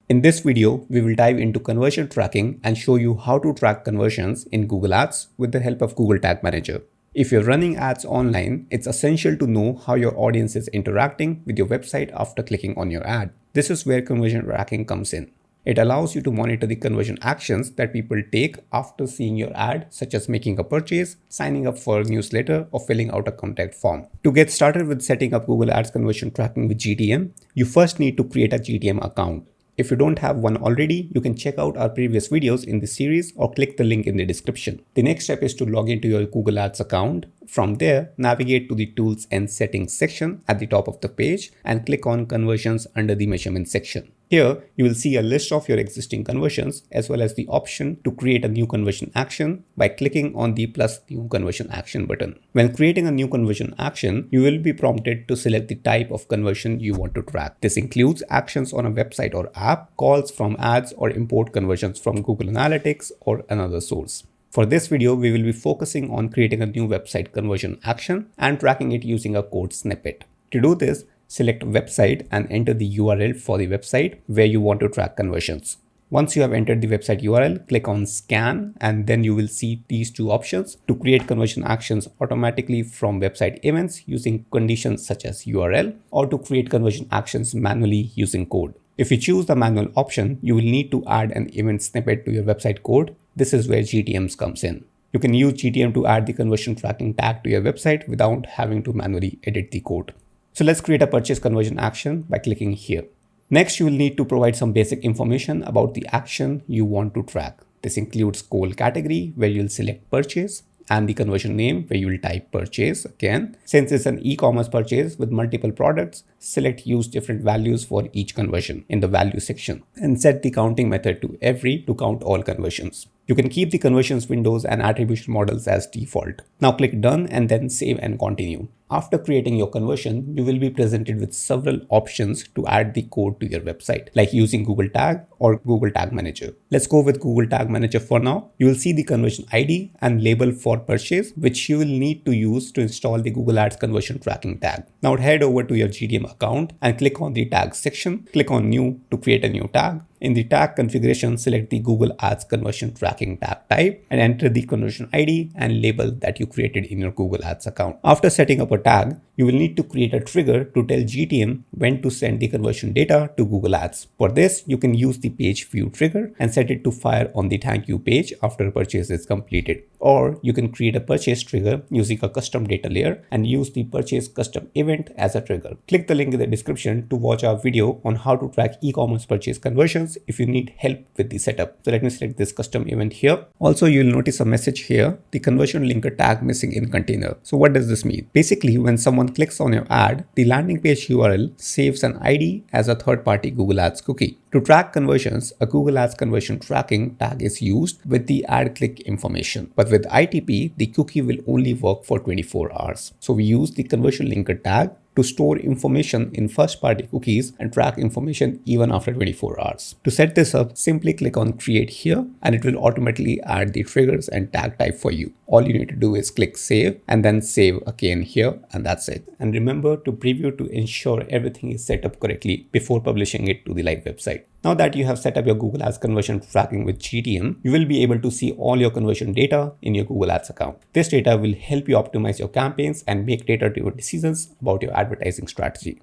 In this video, we will dive into conversion tracking and show you how to track conversions in Google Ads with the help of Google Tag Manager. If you're running ads online, it's essential to know how your audience is interacting with your website after clicking on your ad. This is where conversion tracking comes in. It allows you to monitor the conversion actions that people take after seeing your ad, such as making a purchase, signing up for a newsletter, or filling out a contact form. To get started with setting up Google Ads conversion tracking with GTM, you first need to create a GTM account. If you don't have one already, you can check out our previous videos in this series or click the link in the description. The next step is to log into your Google Ads account. From there, navigate to the Tools and Settings section at the top of the page and click on Conversions under the Measurement section. Here, you will see a list of your existing conversions as well as the option to create a new conversion action by clicking on the plus new conversion action button. When creating a new conversion action, you will be prompted to select the type of conversion you want to track. This includes actions on a website or app, calls from ads, or import conversions from Google Analytics or another source. For this video, we will be focusing on creating a new website conversion action and tracking it using a code snippet. To do this, select website and enter the URL for the website where you want to track conversions. Once you have entered the website URL, click on scan and then you will see these two options to create conversion actions automatically from website events using conditions such as URL, or to create conversion actions manually using code. If you choose the manual option, you will need to add an event snippet to your website code. This is where GTMs comes in. You can use GTM to add the conversion tracking tag to your website without having to manually edit the code. So let's create a purchase conversion action by clicking here. Next, you will need to provide some basic information about the action you want to track. This includes goal category, where you'll select purchase, and the conversion name, where you will type purchase again. Since it's an e-commerce purchase with multiple products, select use different values for each conversion in the value section and set the counting method to every to count all conversions. You can keep the conversions windows and attribution models as default. Now click done and then save and continue. After creating your conversion, you will be presented with several options to add the code to your website, like using Google Tag or Google Tag Manager. Let's go with Google Tag Manager for now. You will see the conversion ID and label for purchase, which you will need to use to install the Google Ads conversion tracking tag. Now head over to your GTM account and click on the tag section. Click on new to create a new tag. In the tag configuration, select the Google Ads conversion tracking tag type and enter the conversion ID and label that you created in your Google Ads account. After setting up a tag, you will need to create a trigger to tell GTM when to send the conversion data to Google Ads. For this, you can use the page view trigger and set it to fire on the thank you page after a purchase is completed. Or you can create a purchase trigger using a custom data layer and use the purchase custom event as a trigger. Click the link in the description to watch our video on how to track e-commerce purchase conversions if you need help with the setup. So let me select this custom event here. Also, you'll notice a message here, the conversion linker tag missing in container. So what does this mean? Basically, when someone clicks on your ad, the landing page URL saves an ID as a third-party Google Ads cookie. To track conversions, a Google Ads conversion tracking tag is used with the ad click information. But with ITP, the cookie will only work for 24 hours. So we use the conversion linker tag to store information in first-party cookies and track information even after 24 hours. To set this up, simply click on create here and it will automatically add the triggers and tag type for you. All you need to do is click save and then save again here, and that's it. And remember to preview to ensure everything is set up correctly before publishing it to the live website. Now that you have set up your Google Ads conversion tracking with GTM, you will be able to see all your conversion data in your Google Ads account. This data will help you optimize your campaigns and make data-driven decisions about your advertising strategy.